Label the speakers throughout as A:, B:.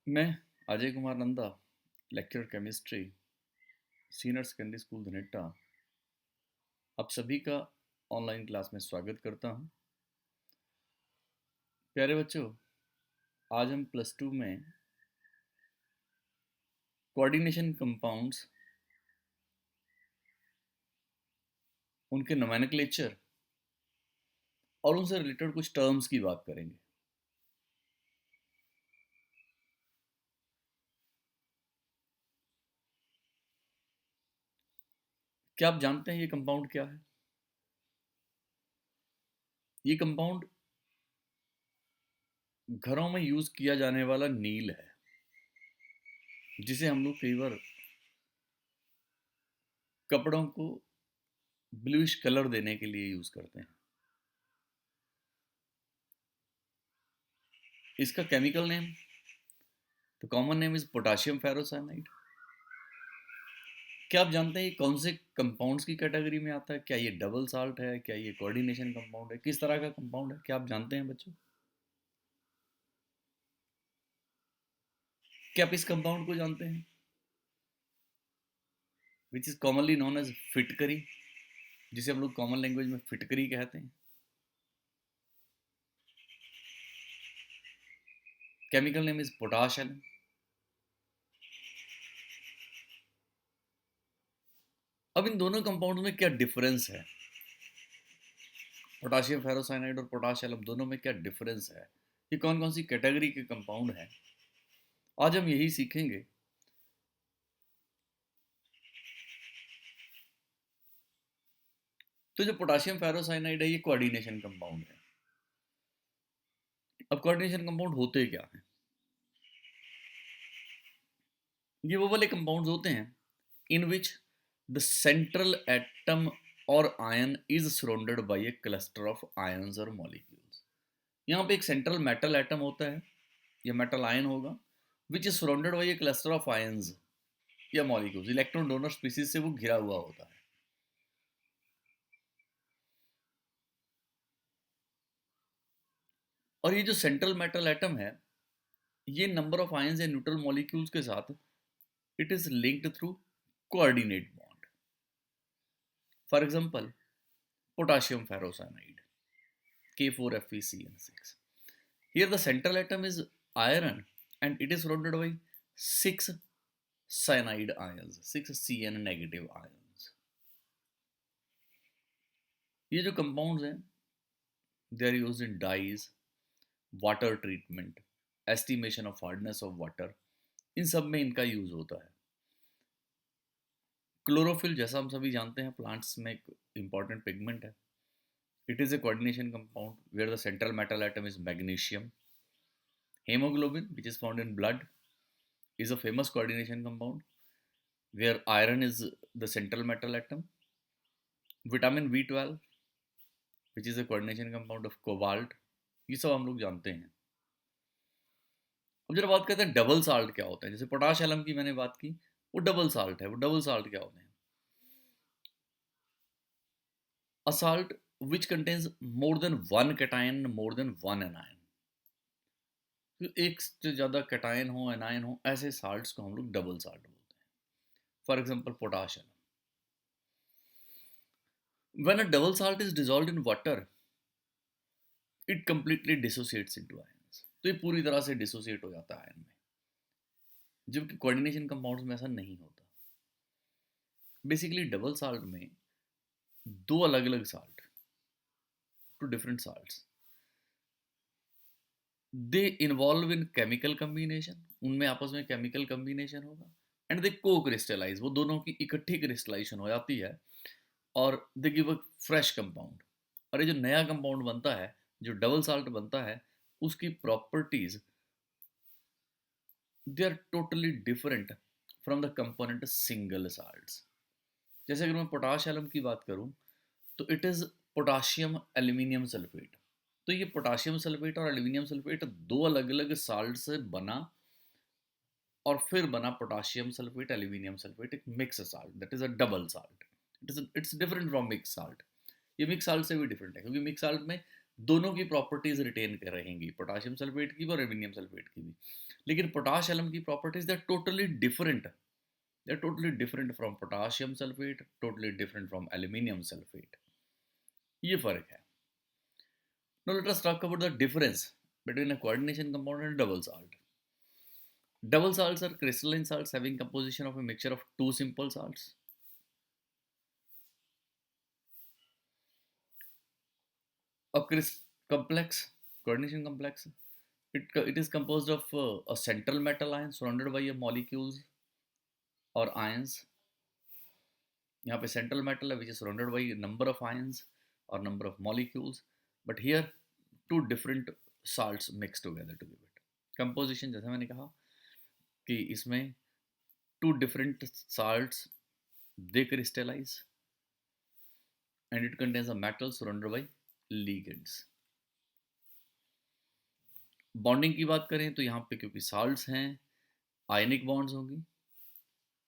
A: मैं Ajay Kumar Nanda, lecturer chemistry, senior secondary school Dhaneta, आप सभी का ऑनलाइन क्लास में स्वागत करता हूं। प्यारे बच्चों, आज हम प्लस टू में कोऑर्डिनेशन कंपाउंड्स, उनके नोमेनक्लेचर और उनसे रिलेटेड कुछ टर्म्स की बात करेंगे। क्या आप जानते हैं ये कंपाउंड क्या है? ये कंपाउंड घरों में यूज किया जाने वाला नील है, जिसे हम लोग कई बार कपड़ों को ब्लूइश कलर देने के लिए यूज करते हैं। इसका chemical name, the common name is potassium ferrocyanide. क्या आप जानते हैं ये कौन से कंपाउंड्स की कैटेगरी में आता है? क्या ये डबल साल्ट है? क्या ये कोऑर्डिनेशन कंपाउंड है? किस तरह का कंपाउंड है? क्या आप जानते हैं बच्चों? क्या आप इस कंपाउंड को जानते हैं, which is commonly known as फिटकरी, जिसे हम लोग कॉमन लैंग्वेज में फिटकरी कहते हैं? Chemical name is potash alum. अब इन दोनों कंपाउंड में क्या डिफरेंस है? पोटाशियम फेरोसाइनाइड और पोटाश एलम दोनों में क्या डिफरेंस है? ये कौन कौन सी कैटेगरी के कंपाउंड हैं? आज हम यही सीखेंगे। तो जो पोटाशियम फेरोसाइनाइड है, ये कोऑर्डिनेशन कंपाउंड है। अब कोऑर्डिनेशन कंपाउंड होते क्या हैं? ये वो वाले कंपाउंड्स होते हैं in which the central atom or ion is surrounded by a cluster of ions or molecules। यहाँ पे एक सेंट्रल मेटल एटम होता है या मेटल आयन होगा, which is surrounded by A cluster of ions या मॉलिक्यूल्स। इलेक्ट्रॉन डोनर स्पीसीज से वो घिरा हुआ होता है। और ये जो सेंट्रल मेटल एटम है, ये नंबर ऑफ आयंस या न्यूट्रल मॉलिक्यूल्स के साथ it is linked through coordinate bond. For example, potassium ferrocyanide K4FeCN6। Here the central atom is iron and it is surrounded by six cyanide ions, six Cn negative ions। ये जो compounds हैं, they are used in dyes, water treatment, estimation of hardness of water, इन सब में इनका use होता है। Chlorophyll, जैसा हम सभी जानते हैं, प्लांट्स में एक इंपॉर्टेंट पिगमेंट है। It is a coordination compound where the central metal atom is magnesium. Haemoglobin, which is found in blood, is a famous coordination compound where iron is the central metal atom. Vitamin B12, which is a coordination compound of cobalt, ये सब हम लोग जानते हैं। अब जरा बात करते हैं डबल साल्ट क्या होता है। जैसे पोटाश एलम की मैंने बात की, वो डबल साल्ट है। वो डबल साल्ट क्या होते हैं? A salt which contains more than one cation, more than one anion. तो एक से ज़्यादा कैटायन हो, एनायन हो, ऐसे साल्ट्स को हम लोग डबल साल्ट बोलते हैं। For example, potash alum. When a double salt is dissolved in water, it completely dissociates into ions। तो ये पूरी तरह से डिसोसिएट हो जाता है आयन में, जबकि कोऑर्डिनेशन कंपाउंड्स में ऐसा नहीं होता। बेसिकली डबल साल्ट में दो अलग अलग salt, two different salts, they involve in chemical combination, उनमें आपस में केमिकल कम्बिनेशन होगा, एंड दे को क्रिस्टलाइज, वो दोनों की इकट्ठी क्रिस्टलाइजेशन हो जाती है और they give a fresh compound. और ये जो नया कंपाउंड बनता है, जो डबल साल्ट बनता है, उसकी properties they are totally different from the component single salts. जैसे अगर मैं पोटाश एलम की बात करूं, तो it is potassium aluminium sulphate. तो ये पोटाशियम सल्फेट और एल्यूमिनियम सल्फेट दो अलग अलग साल्ट से बना, और फिर बना पोटाशियम सल्फेट एल्यूमिनियम सल्फेट, एक mix salt, that is a double salt. It's different from mix salt. ये मिक्स साल्ट से भी डिफरेंट है, क्योंकि मिक्स साल्ट में दोनों की प्रॉपर्टीज रिटेन कर रहेंगी, पोटाशियम सल्फेट की भी और एल्यूमिनियम सल्फेट की भी। लेकिन पोटाश एलम की properties they are totally different, they are totally different from potassium sulphate, totally different from aluminium sulphate. ये फर्क है। Now let us talk about the difference between a coordination compound and a double salt. Double salts are crystalline salts having composition of a mixture of two simple salts. A complex coordination complex. It is composed of a central metal ion surrounded by a molecules or ions. यहाँ पे central metal है which is surrounded by a number of ions or number of molecules. But here two different salts mixed together to give it. Composition जैसे मैंने कहा कि इसमें two different salts they crystallize and it contains a metal surrounded by ligands. Bonding की बात करें तो यहाँ पे क्योंकि साल्ट्स हैं आयनिक बॉन्ड्स होंगी,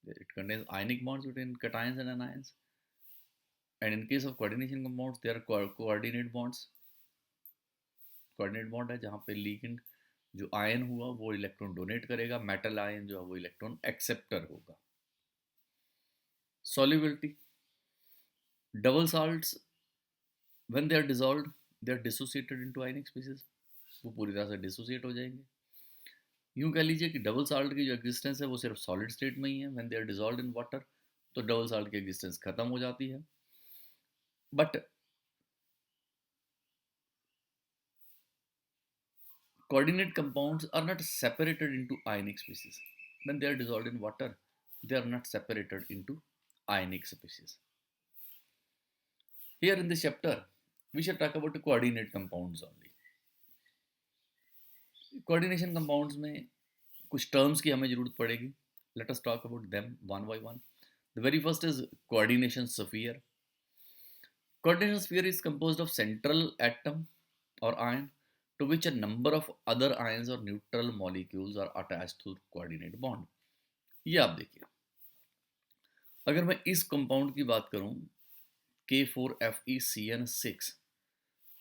A: it contains ionic bonds between cations and anions, and in case of coordination compounds they are coordinate bonds. Coordinate bond है जहाँ पे लिगेंड जो आयन हुआ वो इलेक्ट्रॉन डोनेट करेगा, मेटल आयन जो है वो इलेक्ट्रॉन एक्सेप्टर होगा। Solubility, double salts when they are dissolved they are dissociated into ionic species, वो पूरी तरह से डिसोसिएट हो जाएंगे। यूं कह लीजिए कि डबल साल्ट की जो एग्जिस्टेंस है वो सिर्फ सॉलिड स्टेट में ही है। When they are dissolved in water तो डबल साल्ट की एग्जिस्टेंस खत्म हो जाती है। But coordinate compounds are not separated into ionic species. When they are dissolved in water, they are not separated into ionic species. Here in this chapter, we shall talk about the coordinate compounds only. Coordination compounds में कुछ terms की हमें जरूरत पड़ेगी. Let us talk about them one by one. The very first is coordination sphere. Coordination sphere is composed of central atom or ion to which a number of other ions or neutral molecules are attached through coordinate bond. ये आप देखिए, अगर मैं इस compound की बात करूं K4FeCN6,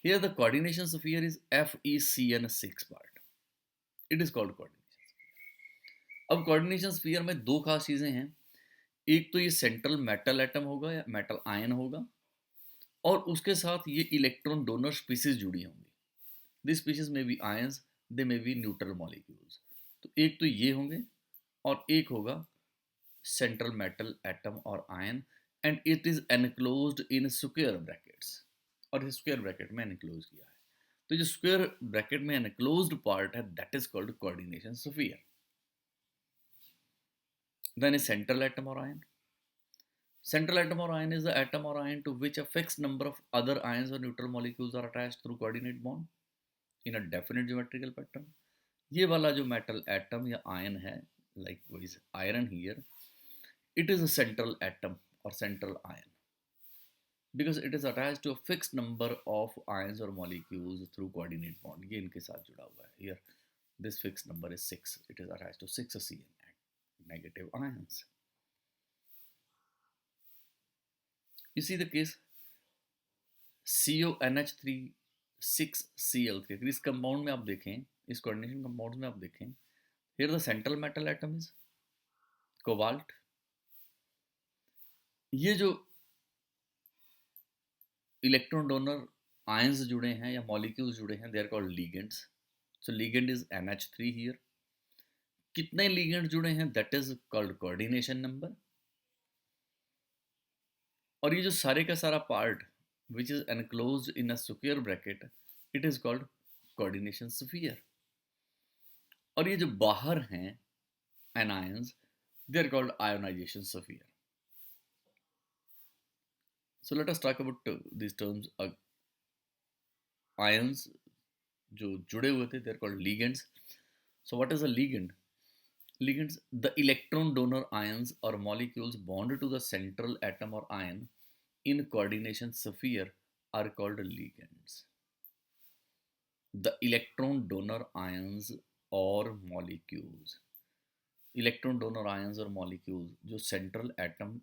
A: here the coordination sphere is FeCN6 part. It is called coordination sphere. अब coordination sphere में दो खास चीजें हैं, एक तो ये सेंट्रल मेटल एटम होगा या मेटल आयन होगा और उसके साथ ये इलेक्ट्रॉन डोनर स्पीसीज जुड़ी होंगी। दिस स्पीसीज में बी आयंस, दे में बी न्यूट्रल मॉलिक्यूल्स। तो एक तो ये होंगे और एक होगा सेंट्रल मेटल एटम और ion, and it is enclosed in square brackets, और इस स्क्वायर ब्रैकेट में एनक्लोज किया है। तो जो स्क्वायर ब्रैकेट में एनक्लोज्ड पार्ट है that is called coordination sphere. Then is central atom और ion. Central atom or ion is the atom or ion to which a fixed number of other ions or neutral molecules are attached through coordinate bond in a definite geometrical pattern. ये वाला जो metal atom या ion है, likewise iron here, it is a central atom or central ion because it is attached to a fixed number of ions or molecules through coordinate bond. ये इनके साथ जुड़ा हुआ है. Here this fixed number is 6. It is attached to 6 Cn negative ions. You see the case CONH3 6Cl3. अगर इस compound में आप देखें, इस कोऑर्डिनेशन कंपाउंड में आप देखें, here the central metal atom is cobalt. ये जो इलेक्ट्रॉन डोनर आयंस जुड़े हैं या मॉलिक्यूल्स जुड़े हैं, they are called ligands. So ligand is NH3 here. कितने लिगेंड जुड़े हैं that is called coordination number. और ये जो सारे का सारा part which is enclosed in a square bracket, it is called coordination sphere. और ये जो बाहर हैं anions, they are called ionization sphere. So let us talk about these terms. Ions जो जुड़े हुए थे, they are called ligands. So what is a ligand? Ligands, the electron donor ions or molecules bonded to the central atom or ion in coordination sphere are called ligands. The electron donor ions or molecules, electron donor ions or molecules जो central atom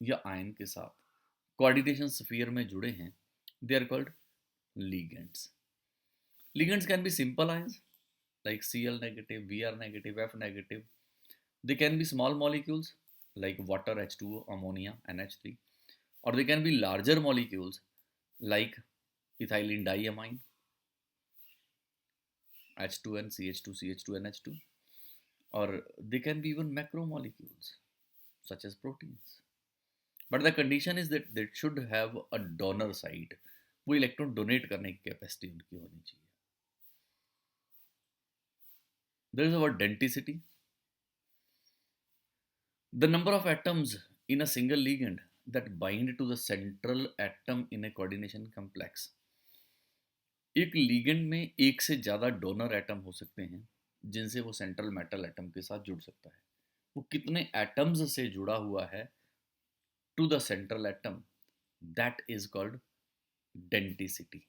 A: या ion के साथ coordination sphere में जुड़े हैं, they are called ligands. Ligands can be simple ions like Cl negative, Br negative, F negative. They can be small molecules like water, H2O, ammonia, NH3, or they can be larger molecules like ethylene diamine, H2N, CH2, CH2, NH2, or they can be even macromolecules such as proteins. But the condition is that they should have a donor site. वो electron donate करने की capacity उनकी होनी चाहिए. There is a word denticity. The number of atoms in a single ligand that bind to the central atom in a coordination complex. एक ligand में एक से ज़्यादा डोनर एटम हो सकते हैं जिनसे वो सेंट्रल मेटल एटम के साथ जुड़ सकता है. वो कितने एटम्स से जुड़ा हुआ है to the central atom, that is called denticity.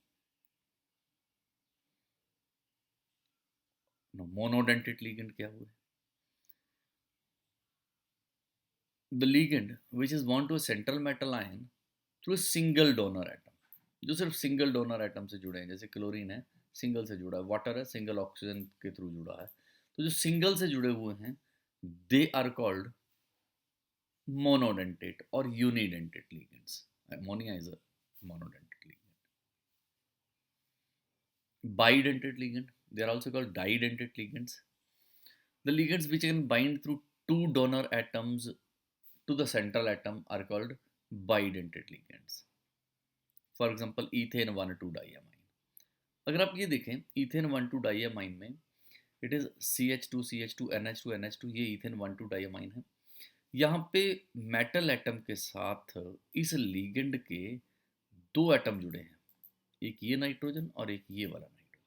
A: Monodentate ligand क्या हुआ? The ligand which is bond to a central metal ion through a single donor atom, जो सिर्फ सिंगल डोनर एटम से जुड़े हैं. जैसे क्लोरीन है, सिंगल से जुड़ा है. वाटर है, सिंगल ऑक्सीजन के थ्रू जुड़ा है. तो जो सिंगल से जुड़े हुए हैं they are called monodentate or unidentate ligands. Ammonia is a monodentate ligand. Bidentate ligand, they are also called didentate ligands. The ligands which can bind through two donor atoms to the central atom are called bidentate ligands. For example, ethane 1,2 diamine. अगर आप ये देखें ethane 1,2 diamine में it is CH2 CH2 NH2 NH2, ये ethane 1,2 diamine है. यहाँ पे metal atom के साथ इस लिगेंड के दो एटम जुड़े हैं, एक ये नाइट्रोजन और एक ये वाला नाइट्रोजन.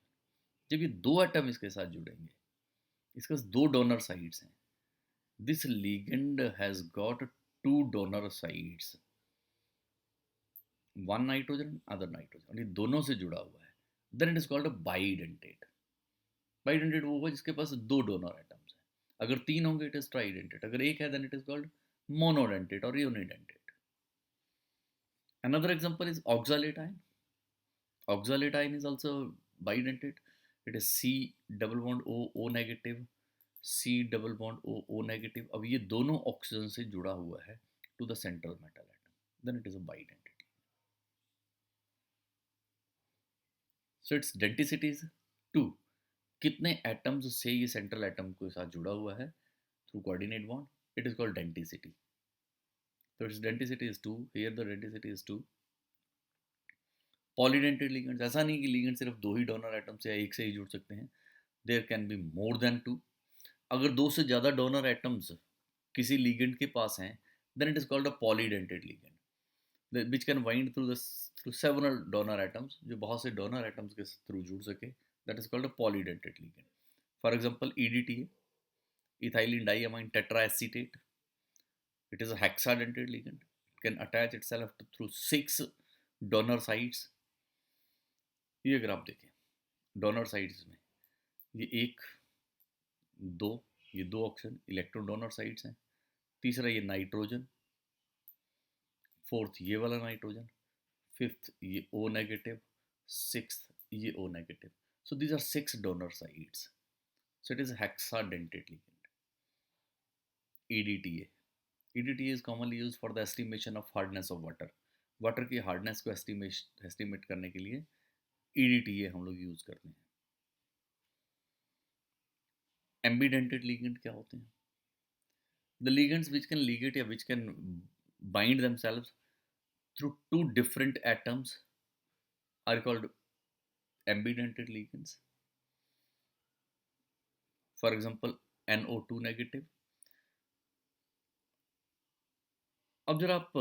A: जब ये दो एटम इसके साथ जुड़ेंगे, इसके पास दो डोनर साइड्स हैं. This ligand has got two donor sides, one nitrogen other nitrogen, और ये दोनों से जुड़ा हुआ है. Then it is called a bidentate. Bidentate वो होगा जिसके पास दो डोनर एटम्स हैं. अगर तीन होंगे इट इज ट्राइडेंटेट. अगर एक है then it is called monodentate or unidentate. Another example is oxalate ion. Oxalate ion is also bidentate. It is C double bond O O negative, C double bond O O negative. अब ये दोनों oxygen से जुड़ा हुआ है to the central metal atom. Then it is a bidentate. So its denticity is 2. कितने atoms से ये सेंट्रल एटम के साथ जुड़ा हुआ है through coordinate bond, it is called denticity. So its denticity is 2. Here the denticity is 2. Polydentate ligands, ऐसा नहीं कि लिगेंड सिर्फ दो ही डोनर एटम से या एक से ही जुड़ सकते हैं. There can be more than 2. अगर दो से ज़्यादा डोनर एटम्स किसी लिगेंड के पास हैं then it is called a polydentate ligand which can bind through several donor atoms, जो बहुत से डोनर एटम्स के थ्रू जुड़ सके. That is called a polydentate ligand. For example EDTA, ethylene diamine tetraacetate. It is a hexadentate ligand. It can attach itself through 6 donor sites. ये अगर आप देखें डोनर साइड्स में ये एक दो, ये दो ऑक्सीजन इलेक्ट्रॉन डोनर साइड्स हैं. तीसरा ये नाइट्रोजन, फोर्थ ये वाला नाइट्रोजन, फिफ्थ ये O नेगेटिव, सिक्स्थ ये O नेगेटिव. So these are 6 donor sides. So it is hexadentate ligand. EDTA. EDTA is commonly used for the estimation of hardness of water. Water की हार्डनेस को estimate करने के लिए EDTA हम लोग यूज करते हैं. एम्बीडेंटेड लिगेंड क्या होते हैं? The ligands which can ligate या which can bind themselves through two different atoms are called ambidentate ligands. For example NO2 negative. अब जरा आप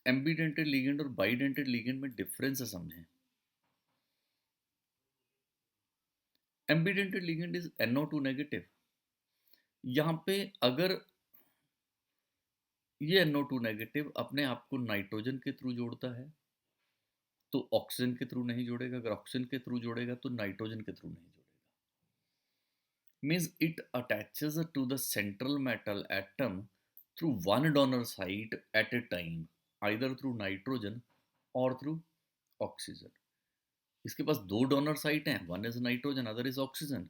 A: एम्बीडेंटेड लिगेंड और बाइडेंटेड लिगेंड में डिफरेंस समझें. Ambidentate ligand is NO2 negative. यहाँ पे अगर ये NO2 नेगेटिव अपने आप को नाइट्रोजन के थ्रू जोड़ता है तो ऑक्सीजन के थ्रू नहीं जोड़ेगा. अगर ऑक्सीजन के थ्रू जोड़ेगा तो नाइट्रोजन के थ्रू नहीं जोड़ेगा. Means it attaches to the central metal atom through one donor site at a time, either through nitrogen or through oxygen. इसके पास दो डोनर साइट हैं, one is nitrogen other is oxygen,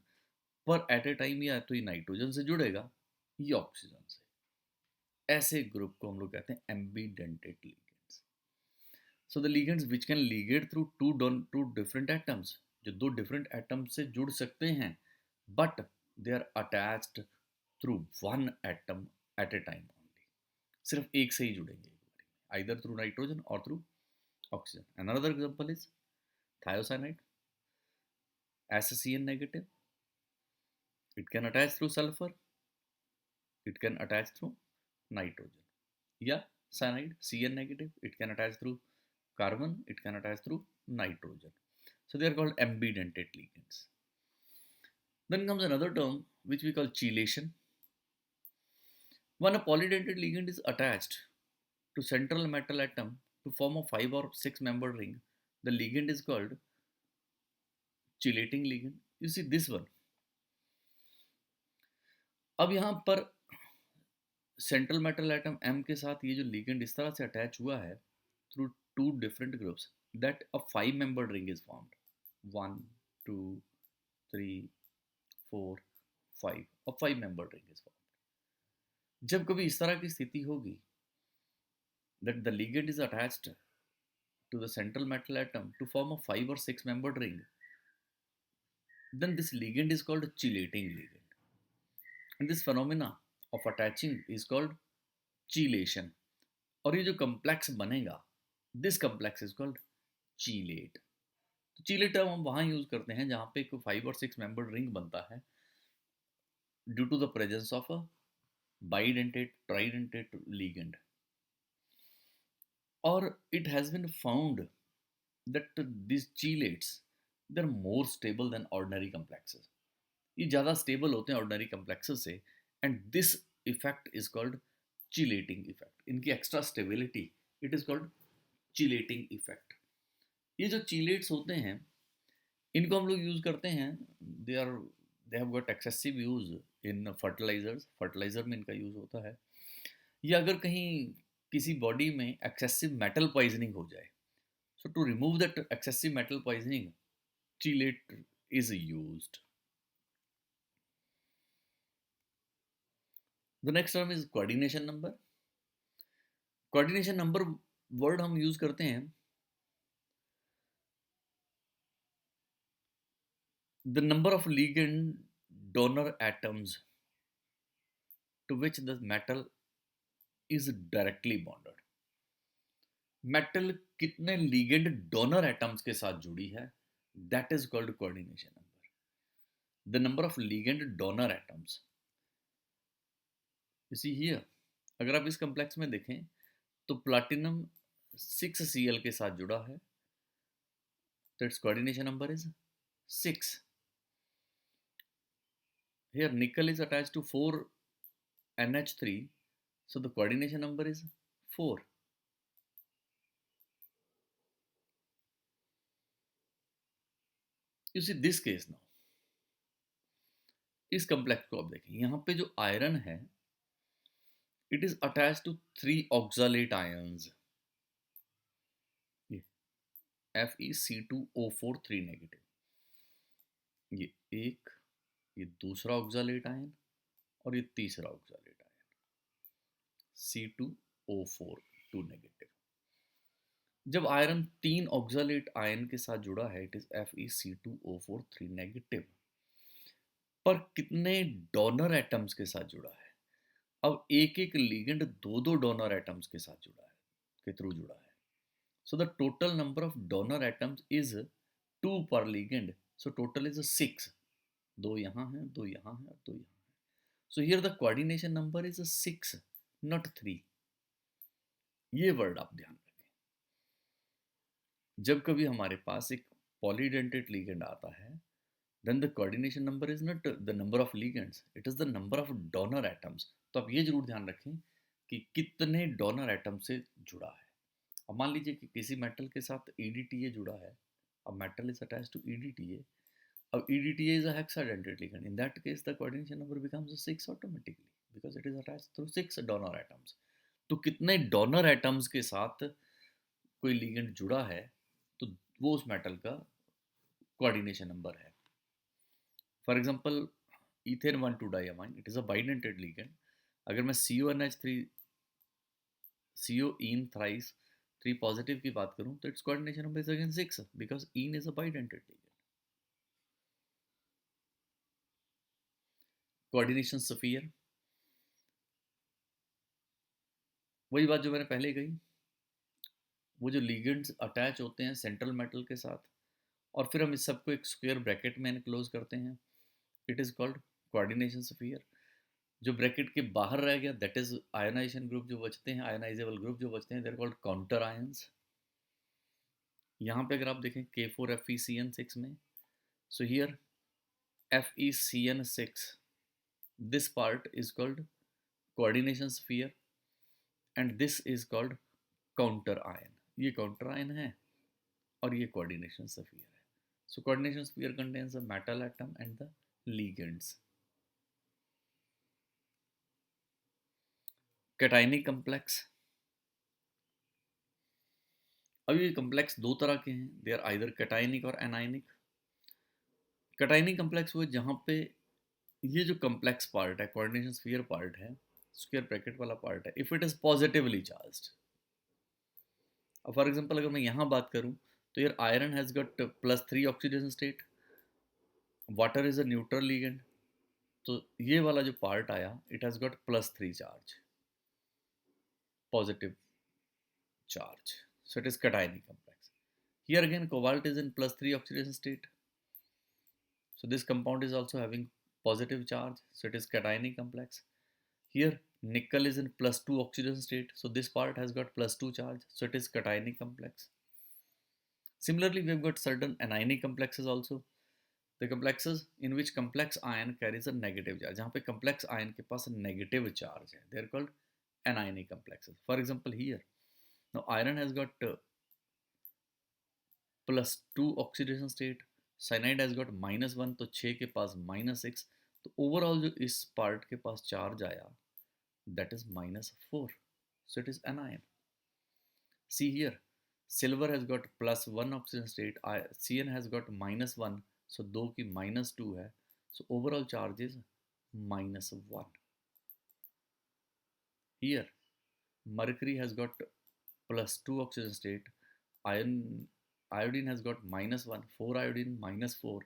A: पर eight a time या तो ये nitrogen से जुड़ेगा या ऑक्सीजन से। ऐसे ग्रुप को हम लोग कहते हैं ambidentate ligands. So the ligands which can ligate through two different atoms, जो दो डिफरेंट एटम्स से जुड़ सकते हैं, but they are attached through one atom at a time only, सिर्फ एक से ही जुड़ेंगे, आइदर थ्रू नाइट्रोजन और through oxygen. Another example is thiocyanide, SCN negative, it can attach through sulfur, it can attach through nitrogen. Yeah, cyanide, Cn negative, it can attach through carbon, it can attach through nitrogen. So they are called ambidentate ligands. Then comes another term which we call chelation. When a polydentate ligand is attached to central metal atom to form a 5 or 6 membered ring, the ligand is called chelating ligand. You see this one. अब यहाँ पर central metal atom M के साथ ये जो ligand इस तरह से अटैच हुआ है through two different groups that a 5 membered ring is formed, 1 2 3 4 5, और 5 मेंबर्ड रिंग इज फॉर्म्ड। जब कभी इस तरह की स्थिति होगी that the ligand is attached to the central metal atom to form a 5 or 6 membered ring, then this ligand is called a chelating ligand, and this phenomena of attaching is called chelation. और ये जो complex बनेगा, this complex is called chelate. तो chelate term हम वहाँ use करते हैं जहाँ पे कोई 5 और 6 membered ring बनता है due to the presence of a bidentate tridentate ligand. Or it has been found that these chelates, they're more stable than ordinary complexes. ये ज़्यादा stable होते हैं ordinary complexes से, and this effect is called chelating effect. इनकी extra stability, it is called chelating effect. ये जो chelates होते हैं इनको हम लोग यूज़ करते हैं, they have got excessive use in fertilizers. fertilizer में इनका यूज़ होता है, या अगर कहीं किसी बॉडी में एक्सेसिव मेटल पॉइजनिंग हो जाए, so to remove that excessive metal poisoning, chelate is used. The next term is coordination number. coordination number word हम यूज करते हैं the number of ligand donor atoms to which the metal is directly bonded. Metal कितने ligand donor atoms के साथ जुड़ी है, that is called coordination number. The number of ligand donor atoms, you see here, अगर आप इस complex में देखें तो प्लैटिनम 6Cl के साथ जुड़ा है, तो it's coordination number is 6. Here nickel is attached to 4NH3, so the coordination number is 4. You see this case now. इस कॉम्प्लेक्स को आप देखें, यहाँ पे जो आयरन है it is attach to 3 oxalate ions, ये FeC2O4 3 नेगेटिव, ये एक, ये दूसरा ऑक्सालेट आयन और ये तीसरा ऑक्सालेट आयन C2O4 2 नेगेटिव. जब आयरन 3 ऑक्सालेट आयन के साथ जुड़ा है इट इज FeC2O4 3 नेगेटिव, पर कितने डोनर एटम्स के साथ जुड़ा है, अब एक एक लिगेंड दो दो डोनर एटम्स के साथ जुड़ा है, के थ्रू जुड़ा है. So the total number of donor atoms is 2 पर लिगेंड, सो टोटल इज 6. 2 यहाँ है, 2 यहाँ है और 2 यहाँ है. So here the coordination number is 6 not 3. ये वर्ड आप ध्यान रखें. जब कभी हमारे पास एक पॉलीडेंटेट लिगेंड आता है, then the coordination number is not the number of ligands, it is the number of donor atoms. तो आप ये जरूर ध्यान रखें कि कितने डोनर एटम से जुड़ा है. अब मान लीजिए कि किसी मेटल के साथ EDTA जुड़ा है, अब metal is attached to EDTA, अब EDTA is a hexadentate ligand, in that case the coordination number becomes 6 automatically because it is attached through 6 donor atoms. तो कितने डोनर एटम्स के साथ कोई लिगेंड जुड़ा है तो वो उस मेटल का कोऑर्डिनेशन नंबर है। For example ethane 1,2 diamine, it is a bidentate ligand. अगर मैं CONH3 CO इन थ्राइस 3 पॉजिटिव की बात करूं तो it's coordination number is again 6 because in is a bidentate ligand. Coordination sphere, वही बात जो मैंने पहले कही, वो जो लिगेंड्स अटैच होते हैं सेंट्रल मेटल के साथ और फिर हम इस सबको एक स्क्वायर ब्रैकेट में एनक्लोज करते हैं, it is called coordination sphere. जो ब्रैकेट के बाहर रह गया दैट इज आयनाइजेशन ग्रुप जो बचते हैं, आयनाइजेबल ग्रुप जो बचते हैं, देयर कॉल्ड काउंटर आयंस। यहाँ पे अगर आप देखें K4FeCN6 में, so here FeCN6, this part is called coordination sphere and this is called counter ion। ये counter ion है और ये coordination sphere है। So coordination sphere contains the metal atom and the ligands। Cationic complex, अब ये complex दो तरह के हैं, they are either cationic और anionic। cationic complex वो जहाँ पे ये जो complex part है, coordination sphere part है, square bracket वाला part है, if it is positively charged। अब फॉर एग्जांपल अगर मैं यहाँ बात करूँ तो यार iron has got +3 oxidation state, water is a neutral ligand, तो ये वाला जो पार्ट आया it has got +3 charge, positive charge, so it is cationic complex। Here again cobalt is in +3 oxidation state, so this compound is also having positive charge, so it is cationic complex। Here nickel is in +2 oxidation state, so this part has got +2 charge, so it is cationic complex। Similarly we have got certain anionic complexes also, the complexes in which complex ion carries a negative charge, जहाँ पे complex ion के पास negative charge है, they are called anionic complexes। For example here, now iron has got +2 oxidation state, cyanide has got -1, तो 6 के पास -6, तो overall जो इस part के पास charge आया that is -4, so it is anion। See here, silver has got +1 oxidation state, CN has got -1, so 2 की -2 है, so overall charge is -1। Here mercury has got +2 oxidation state, iodine has got -1, 4 iodine -4,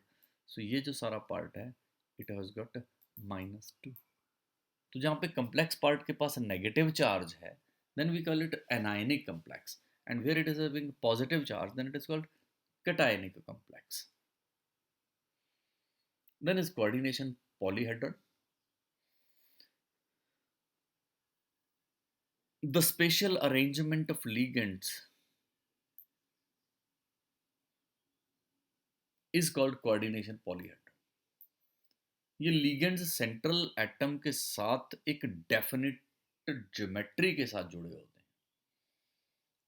A: so ये जो सारा part है it has got -2। तो जहाँ पे complex part के पास negative charge है then we call it anionic complex, and where it is having positive charge then it is called cationic complex। Then is coordination polyhedral, the spatial arrangement of ligands is called coordination polyhedral। ये ligands central atom के साथ एक definite geometry के साथ जुड़े होते हैं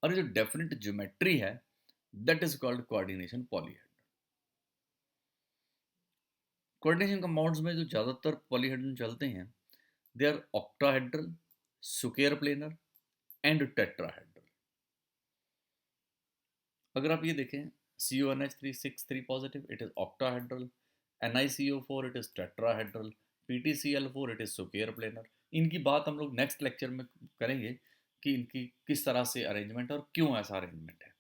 A: और ये जो डेफिनिट ज्योमेट्री है that is called coordination polyhedral. Coordination compounds में जो ज़्यादातर पॉलीहेड्रल चलते हैं they are octahedral, square planar and tetrahedral. अगर आप ये देखें CONH3 6 3 positive it is octahedral, NiCO4 it is tetrahedral, PtCl4 it is square planar. इनकी बात हम लोग नेक्स्ट लेक्चर में करेंगे कि इनकी किस तरह से अरेंजमेंट है और क्यों ऐसा अरेंजमेंट है,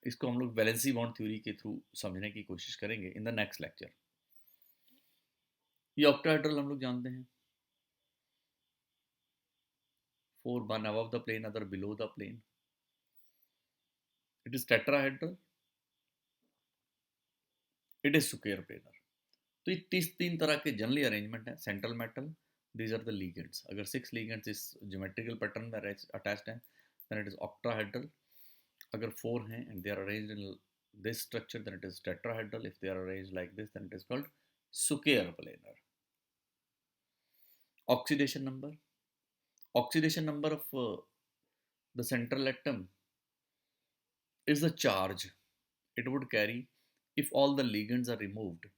A: इसको हम लोग वैलेंसी बॉन्ड थ्योरी के थ्रू समझने की कोशिश करेंगे इन द नेक्स्ट लेक्चर। ये ऑक्टाहेड्रल हम लोग जानते हैं, 4 one above the plane, other below the plane। It is tetrahedral, it is square planar। तो ये तीन तरह के जनरली अरेंजमेंट है। Central metal, these are the ligands. अगर 6 लीगेंड्स इस ज्योमेट्रिकल पैटर्न में अटैच्ड हैं देन इट इज ऑक्टाहेड्रल। अगर 4 हैं and they are arranged in this structure then it is tetrahedral, if they are arranged like this then it is called square planar। oxidation number, oxidation number of the central atom is the charge it would carry if all the ligands are removed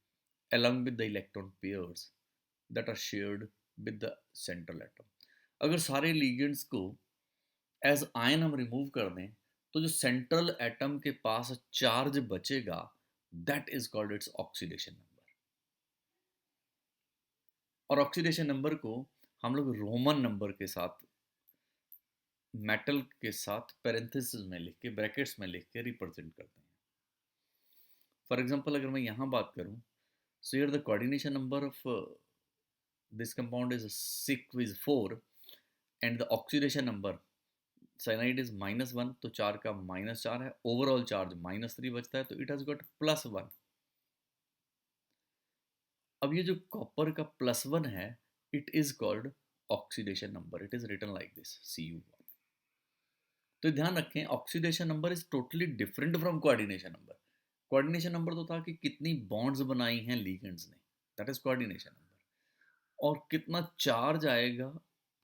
A: along with the electron pairs that are shared with the central atom। अगर सारे ligands को as ion हम remove कर दें तो जो central atom के पास charge बचेगा that is called its oxidation number. और ऑक्सीडेशन नंबर को हम लोग रोमन नंबर के साथ, मेटल के साथ पैरेंथेसिस में लिख के, ब्रैकेट्स में लिख के रिप्रेजेंट करते हैं। फॉर एग्जांपल अगर मैं यहाँ बात करूँ, so here the coordination number of this compound is 6 is 4 and the oxidation number cyanide is -1, तो 4 का -4 है, ओवरऑल चार्ज -3 बचता है, तो इट हैज गॉट +1। अब ये जो कॉपर का +1 है, it is called oxidation number, it is written like this Cu1। तो ध्यान रखें, oxidation number is totally different from coordination number. Coordination number तो था कि कितनी बॉन्ड्स बनाई हैं लिगेंड्स ने, दैट इज कोऑर्डिनेशन नंबर। और कितना चार्ज आएगा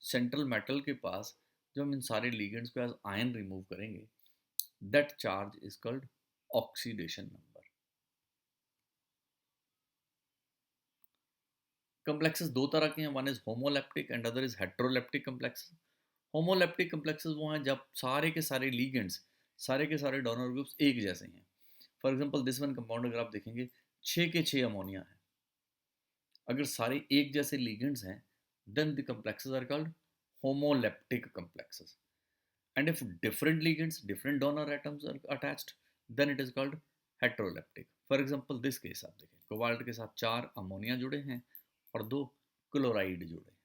A: सेंट्रल मेटल के पास जब हम इन सारे लिगेंड्स को एज आयन रिमूव करेंगे, that charge is called oxidation number. Complexes दो तरह के हैं, one is homoleptic and other is heteroleptic complexes. Homoleptic complexes वो हैं जब सारे के सारे लिगेंड्स, सारे के सारे डोनर ग्रुप्स एक जैसे हैं। For example this one compound अगर आप देखेंगे, 6 के 6 अमोनिया है। अगर सारे एक जैसे लिगेंड्स हैं, then the complexes are called homoleptic complexes. And if different ligands, different donor atoms are attached, then it is called heteroleptic. For example this case आप देखें, कोबाल्ट के साथ 4 अमोनिया जुड़े हैं और 2 क्लोराइड जुड़े हैं।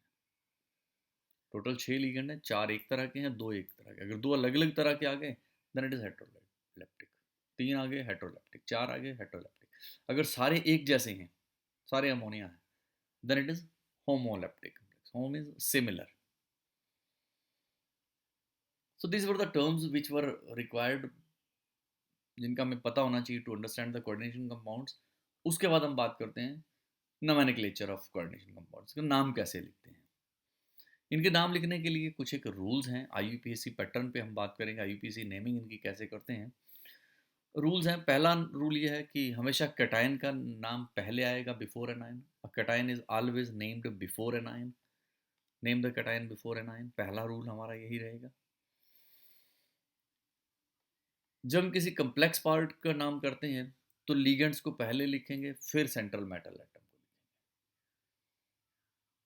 A: टोटल 6 लिगेंड हैं, 4 एक तरह के हैं, 2 एक तरह के। अगर 2 अलग अलग तरह के आ गए, देन इट इज हेट्रोलेप्टिक। 3 आ गए हेट्रोलेप्टिक, 4 आ गए हेट्रोलेप्टिक। अगर सारे एक जैसे हैं, सारे अमोनिया हैं, then it is homoleptic. Home is similar. So this were the terms which were required, जिनका हमें पता होना चाहिए to understand the coordination compounds. उसके बाद हम बात करते हैं नोमेनक्लेचर ऑफ कोऑर्डिनेशन कंपाउंड्स, नाम कैसे लिखते हैं। इनके नाम लिखने के लिए कुछ एक रूल्स हैं, आईयूपीएसी पैटर्न पे हम बात करेंगे, आईयूपीएसी नेमिंग इनकी कैसे करते हैं। रूल्स हैं, पहला रूल ये है कि हमेशा कैटायन का नाम पहले आएगा before an ion. Cation is always named before an ion, name the cation before an ion, पहला रूल हमारा यही रहेगा। जब हम किसी कम्प्लेक्स पार्ट का नाम करते हैं तो लिगेंड्स को पहले लिखेंगे, फिर सेंट्रल मेटल एटम को लिखेंगे।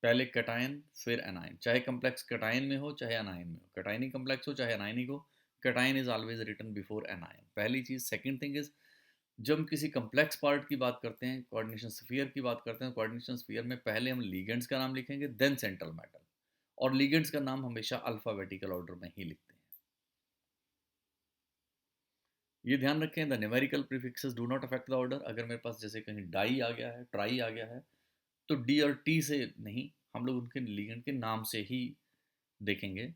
A: पहले कैटायन फिर एनायन, चाहे कम्प्लेक्स कैटायन में हो चाहे एनायन में हो, कैटायनिक कम्प्लेक्स हो चाहे एनायनिक हो, cation is always written before anion, पहली चीज। सेकंड थिंग इज, जब हम किसी कम्प्लेक्स पार्ट की बात करते हैं, कोऑर्डिनेशन स्फीयर की बात करते हैं, कोऑर्डिनेशन स्फीयर में पहले हम लिगेंड्स का नाम लिखेंगे, देन सेंट्रल मेटल। और लिगेंड्स का नाम हमेशा अल्फाबेटिकल ऑर्डर में ही लिखते हैं। ये ध्यान रखें, the numerical prefixes do not affect the order. अगर मेरे पास जैसे कहीं डाई आ गया है, ट्राई आ गया है, तो डी और टी से नहीं, हम लोग उनके लिगेंड के नाम से ही देखेंगे।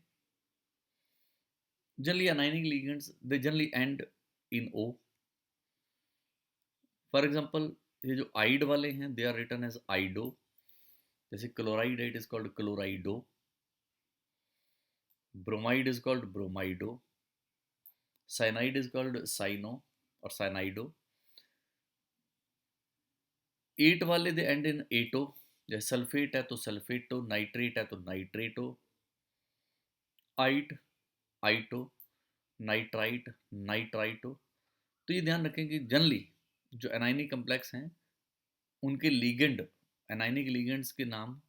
A: Generally anionic ligands they generally end in O. For example ये जो आइड वाले हैं, they are written as ido. जैसे chloride it is called chlorido, bromide is called bromido, cyanide is called cyano और साइनाइडो। एट वाले दे and in एटो, जैसे sulphate है तो सल्फेटो, नाइट्रेट है तो नाइट्रेटो, आइट आइटो, नाइट्राइट नाइट्राइटो। तो ये ध्यान रखें कि जनरली जो एनाइनिक कम्प्लेक्स हैं, उनके लीगेंड, एनाइनिक लीगेंड्स के नाम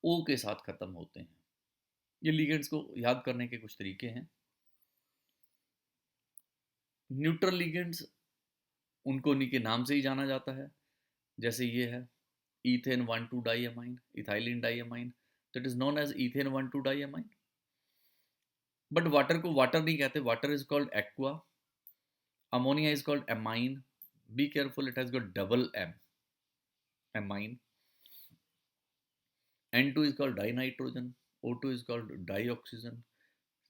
A: ओ के साथ खत्म होते हैं। ये लीगेंड्स को याद करने के कुछ तरीके हैं। न्यूट्रल लीगेंड्स, उनको उन्हीं के नाम से ही जाना जाता है। जैसे ये है ईथेन 1,2 डाइअमाइन, इथाइलिन डाइअमाइन, तो it is known as ethane 1,2 diamine. But water को वाटर नहीं कहते, water is called aqua. Ammonia is called ammine, be careful, it has got double m, ammine. N2 is called dinitrogen, O2 is called dioxygen,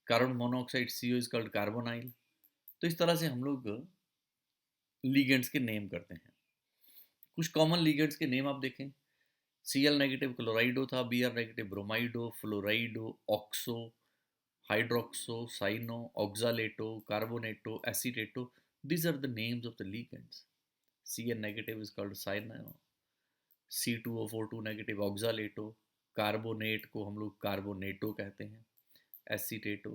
A: carbon monoxide CO is called carbonyl। तो इस तरह से हम लोग ligands के name करते हैं। कुछ कॉमन लिगेंड्स के नेम आप देखें, Cl नेगेटिव क्लोराइडो था, Br negative bromido, fluorido, oxo, hydroxo, cyano, oxalato, carbonato, acetato. These are the names of the ligands. Cn negative is called cyano, C2O42 negative oxalato, carbonate को हम लोग कार्बोनेटो कहते हैं, एसीटेटो।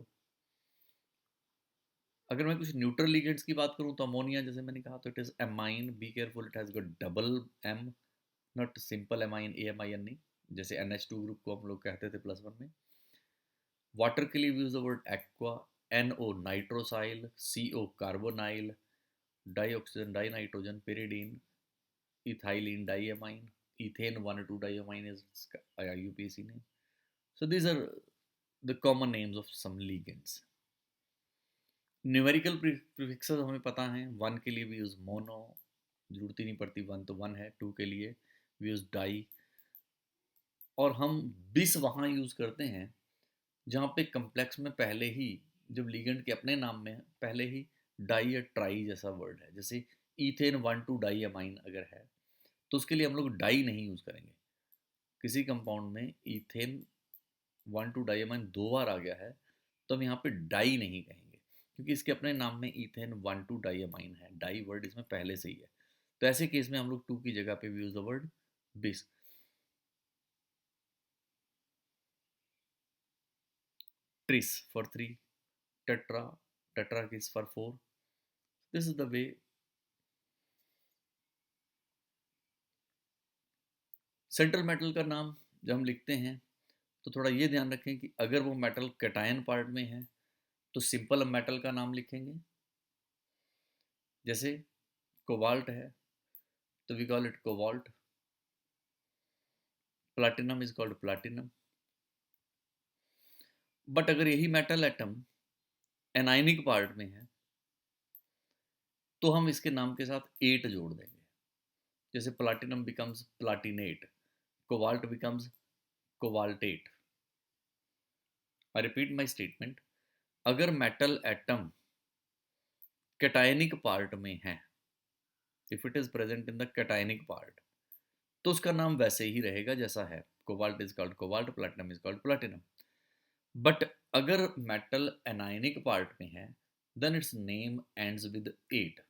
A: अगर मैं कुछ न्यूट्रल लिगेंड्स की बात करूँ तो अमोनिया जैसे मैंने कहा तो it is ammine, be careful, it has got double m, not simple amine, AMIN नहीं, जैसे NH2 ग्रुप को हम लोग कहते थे +1 में। वाटर के लिए use the word aqua, NO नाइट्रोसाइल, CO carbonyl, dioxygen dinitrogen pyridine, ethylene diamine, ethane 1,2 diamine is IUPAC name. So these are the common names of some ligands. Numerical prefixes हमें पता है, 1 के लिए वी यूज़ मोनो, जरूरत ही नहीं पड़ती, 1 तो 1 है, 2 के लिए वी यूज़ डाई, और हम बिस वहाँ यूज़ करते हैं जहाँ पे कम्प्लेक्स में पहले ही, जब लिगेंड के अपने नाम में पहले ही डाई या ट्राई जैसा वर्ड है, जैसे ईथेन 1,2 डाइएमाइन अगर है तो उसके लिए हम लोग डाई नहीं यूज़ करेंगे। किसी कंपाउंड में ईथेन 1,2 डाइएमाइन 2 बार आ गया है तो हम यहाँ पे डाई नहीं कहेंगे, क्योंकि इसके अपने नाम में ईथेन 1,2 डाइएमाइन है, डाई वर्ड इसमें पहले से ही है। तो ऐसे केस में हम लोग 2 की जगह पे भी यूज द वर्ड बिस। ट्रिस फॉर 3, टेट्रा, टेट्रा किस for 4। This is the way. Central metal का नाम जब हम लिखते हैं तो थोड़ा ये ध्यान रखें कि अगर वो मेटल कैटायन पार्ट में है तो सिंपल मेटल का नाम लिखेंगे, जैसे कोबाल्ट है तो we call it cobalt, platinum is called platinum. But अगर यही मेटल एटम एनाइनिक पार्ट में है तो हम इसके नाम के साथ 8 जोड़ देंगे, जैसे platinum becomes platinate, cobalt becomes cobaltate. I repeat my statement, अगर मेटल एटम कैटायनिक पार्ट में है, if it is present in the cationic part, तो उसका नाम वैसे ही रहेगा जैसा है, cobalt is called cobalt, platinum is called platinum. But अगर मेटल एनायनिक पार्ट में है then its name ends with 8,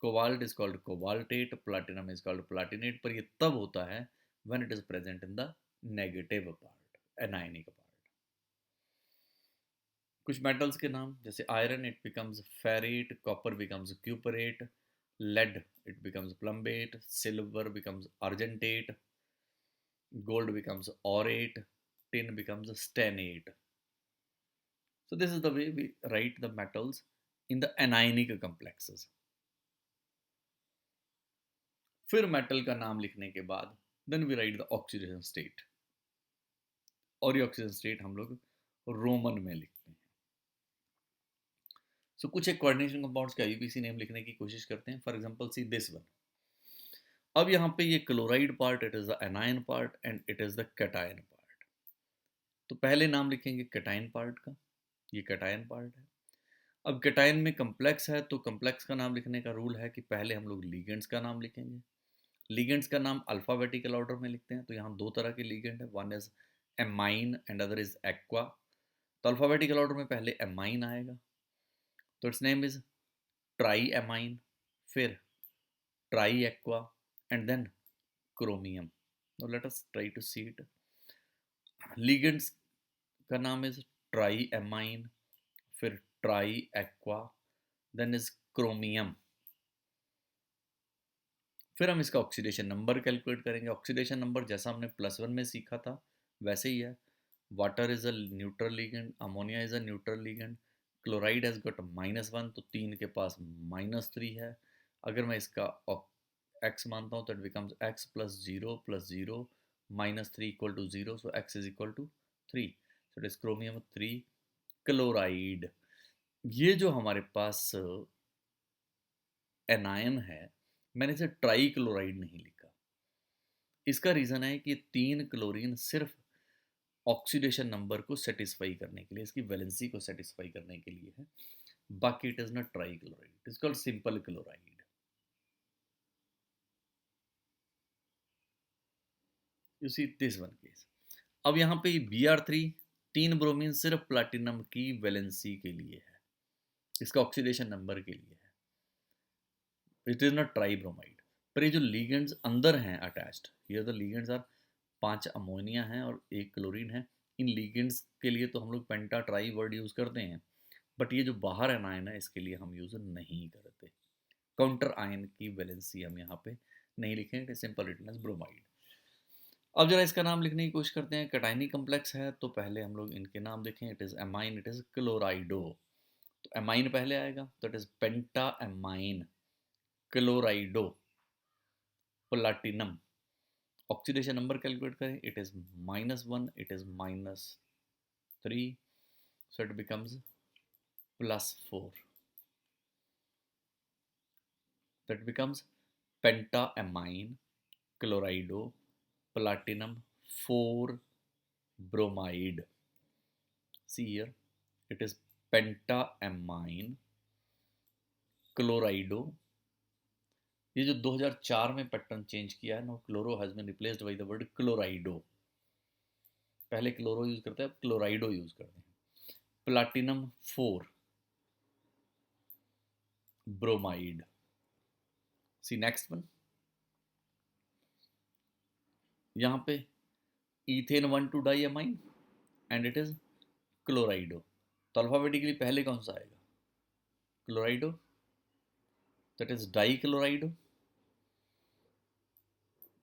A: cobalt is called cobaltate, platinum is called platinate, पर ये तब होता है when it is present in the negative part, anionic part. कुछ metals के नाम, जैसे iron it becomes ferrate, copper becomes cuprate, lead it becomes plumbate, silver becomes argentate, gold becomes aurate, tin becomes stanate. So this is the way we write the metals in the anionic complexes. फिर metal का नाम लिखने के बाद then we write the oxidation state, और ये oxygen state हम लोग रोमन में लिखते हैं। सो कुछ एक कोऑर्डिनेशन कंपाउंड्स के IUPAC नेम लिखने की कोशिश करते हैं। For example see this one. अब यहाँ पे ये chloride part, it is the anion part and it is the cation part. तो पहले नाम लिखेंगे कैटायन पार्ट का, ये कैटायन पार्ट है। अब कैटायन में कम्प्लेक्स है तो कम्प्लेक्स का नाम लिखने का रूल है कि पहले हम लोग लिगेंड्स का नाम लिखेंगे। लिगेंड्स का नाम अल्फाबेटिकल ऑर्डर में लिखते हैं, तो यहाँ 2 तरह के लिगेंड है, one is amine and other is aqua. तो अल्फाबेटिकल ऑर्डर में पहले एमाइन आएगा, तो its name is tri amine, फिर tri aqua and then chromium. Now let us try to see it. Ligands का नाम इज ट्राई एमाइन, फिर tri aqua, then is chromium. फिर हम इसका ऑक्सीडेशन नंबर कैलकुलेट करेंगे। ऑक्सीडेशन नंबर जैसा हमने +1 में सीखा था वैसे ही है। Water is a neutral ligand, ammonia is a neutral ligand, chloride has got -1 तो 3 के पास -3 है। अगर मैं इसका x मानता हूँ तो it becomes x + 0 + 0 -3 = 0, so x is equal to 3, so it is chromium 3 chloride. ये जो हमारे पास एनायन है, मैंने इसे ट्राई क्लोराइड नहीं लिखा। इसका रीज़न है कि 3 क्लोरीन सिर्फ ऑक्सीडेशन नंबर को सेटिस्फाई करने के लिए, इसकी वैलेंसी को सेटिस्फाई करने के लिए है, बाकी it is not try chloride, it is called simple chloride. You see this one case. अब यहाँ पे Br3 3 ब्रोमीन सिर्फ प्लैटिनम की वैलेंसी के लिए है, इसका ऑक्सीडेशन नंबर के लिए है, it is not tri bromide. पर ये जो लीगेंड्स अंदर हैं attached, here the ligands are 5 ammonia हैं और 1 क्लोरीन है। इन लीगेंड्स के लिए तो हम लोग पेंटा ट्राई वर्ड यूज़ करते हैं, बट ये जो बाहर एनायन है इसके लिए हम यूज़ नहीं करते। काउंटर आयन की वैलेंसी हम यहाँ पे नहीं लिखेंगे, it is simple written as bromide. अब जरा इसका नाम लिखने की कोशिश करते हैं। कैटायनी कम्प्लेक्स है तो पहले हम लोग इनके नाम देखें। It is amine, it is chlorido. तो एमाइन पहले आएगा तो it is penta amine chlorido platinum. Oxidation number calculate करें, it is -1, it is -3, so it becomes +4, that becomes pentaamine chlorido platinum 4 bromide. See here, it is pentaamine chlorido. ये जो 2004 में pattern change किया है ना, chloro has been replaced by the word chlorido. पहले chloro use करते हैं, अब क्लोराइडो यूज करते हैं। Platinum 4 bromide. See next one, यहाँ पे ethane 1,2 diamine and it is chlorido. तो अल्फाबेटिकली पहले कौन सा आएगा? Chlorido, that is di chlorido.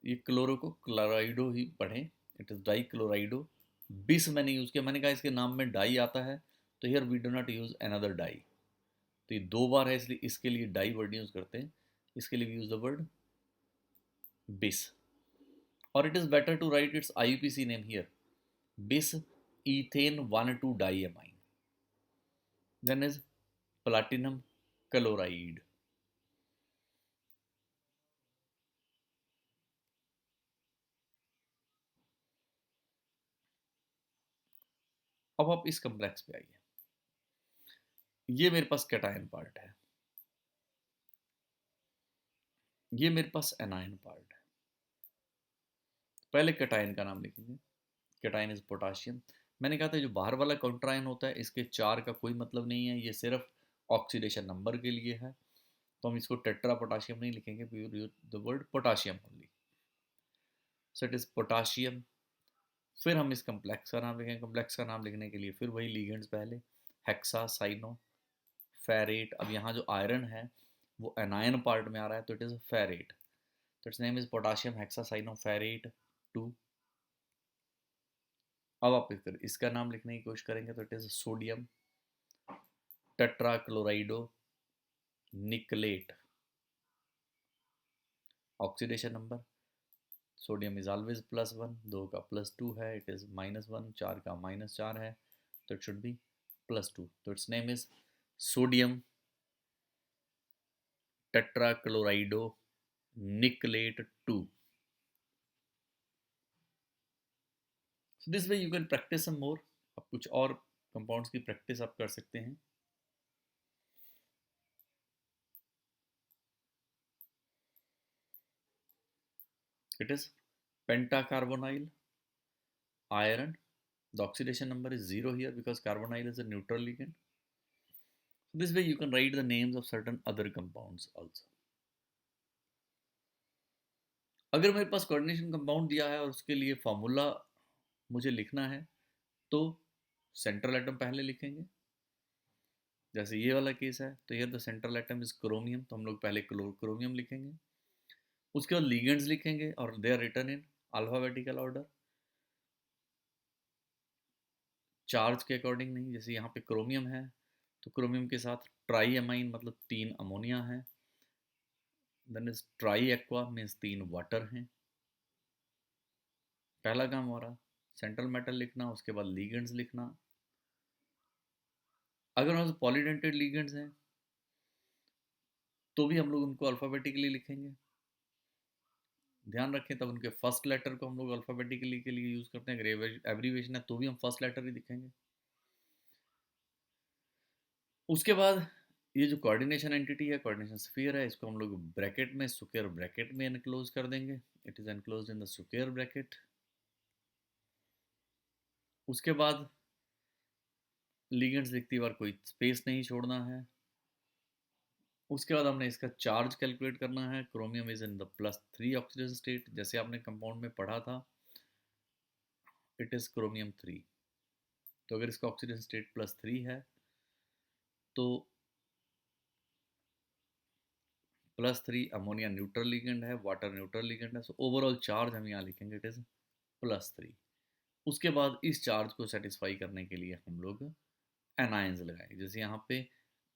A: ये क्लोरो को क्लोराइडो ही पढ़ें, इट इज डाई क्लोराइडो। बिस मैंने यूज किया, मैंने कहा इसके नाम में डाई आता है तो here we do not use another di. तो ये 2 बार है इसलिए इसके लिए डाई वर्ड यूज करते हैं, इसके लिए यूज द वर्ड बिस। और it is better to write its IUPAC name here, bis ethane 1,2 diamine, then is platinum chloride. अब आप इस कम्प्लेक्स पे आइए। ये मेरे पास कैटायन पार्ट है, ये मेरे पास एनायन पार्ट है। पहले कैटायन का नाम लिखेंगे। Cation is potassium. मैंने कहा था जो बाहर वाला काउंटर होता है इसके 4 का कोई मतलब नहीं है, ये सिर्फ ऑक्सीडेशन नंबर के लिए है। तो हम इसको टेट्रा पोटाशियम नहीं लिखेंगे, we will use the word potassium only. So it is potassium. फिर हम इस कम्प्लेक्स का नाम लिखेंगे। कम्प्लेक्स का नाम लिखने के लिए फिर वही लीगेंड्स पहले, हेक्सा साइनो फेरेट। अब यहाँ जो आयरन है वो एनायन पार्ट में आ रहा है तो इट इज फेरेट, तो its name is potassium hexa cyano ferrate 2। अब आप इसका नाम लिखने की कोशिश करेंगे तो it is sodium tetrachlorido nickelate. Oxidation number, sodium is always +1, 2 का +2 है, इट इज -1, 4 का -4 है, तो इट शुड बी +2। तो its name is sodium tetrachlorido nickelate 2। So this way you can practice some more। अब कुछ और कंपाउंड्स की प्रैक्टिस आप कर सकते हैं। It is pentacarbonyl iron. The oxidation number is 0 here because carbonyl is a neutral ligand. So this way you can write the names of certain other compounds also। अगर मेरे पास कोऑर्डिनेशन कंपाउंड दिया है और उसके लिए फॉर्मूला मुझे लिखना है तो सेंट्रल एटम पहले लिखेंगे। जैसे ये वाला केस है तो here the central atom is chromium, तो हम लोग पहले क्रोमियम लिखेंगे। उसके बाद लिगेंड्स लिखेंगे और they are written in alphabetical order, charge के अकॉर्डिंग नहीं। जैसे यहाँ पे क्रोमियम है तो क्रोमियम के साथ ट्राई अमाइन मतलब 3 अमोनिया है, then is tri aqua means 3 water हैं। पहला काम हो रहा सेंट्रल मेटल लिखना, उसके बाद लिगेंड्स लिखना। अगर हमारे पॉलीडेंटेड लिगेंड्स हैं तो भी हम लोग उनको अल्फ़ाबेटिकली लिखेंगे। ध्यान रखें तब उनके फर्स्ट लेटर को हम लोग अल्फ़ाबेटिकली के लिए यूज़ करते हैं। अगर एब्रीविएशन है तो भी हम फर्स्ट लेटर ही लिखेंगे। उसके बाद ये जो कोऑर्डिनेशन एंटिटी है, कोऑर्डिनेशन स्फीयर है, इसको हम लोग ब्रैकेट में, स्क्वायर ब्रैकेट में एनक्लोज कर देंगे। It is enclosed in the square bracket. उसके बाद लिगेंड्स लिखती बार कोई स्पेस नहीं छोड़ना है। उसके बाद हमने इसका चार्ज कैलकुलेट करना है। Chromium is in the +3 oxidation state, जैसे आपने कंपाउंड में पढ़ा था, इट इज़ क्रोमियम 3। तो अगर इसका ऑक्सीडेशन स्टेट +3 है तो +3 अमोनिया न्यूट्रल लिगेंड है, वाटर न्यूट्रल लिगेंड है, सो ओवरऑल चार्ज हम यहाँ लिखेंगे इट इज़ +3। उसके बाद इस चार्ज को सेटिस्फाई करने के लिए हम लोग एनायंस लगाएंगे। जैसे यहाँ पे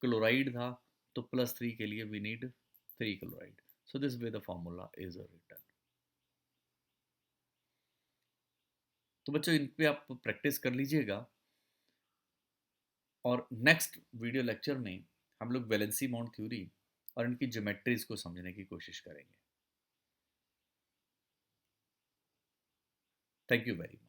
A: क्लोराइड था तो +3 के लिए we need 3 chloride. So this way the formula is written. तो बच्चों इन पे आप प्रैक्टिस कर लीजिएगा और नेक्स्ट वीडियो लेक्चर में हम लोग वैलेंसी बाउंड थ्योरी और इनकी ज्योमेट्रीज को समझने की कोशिश करेंगे। Thank you very much.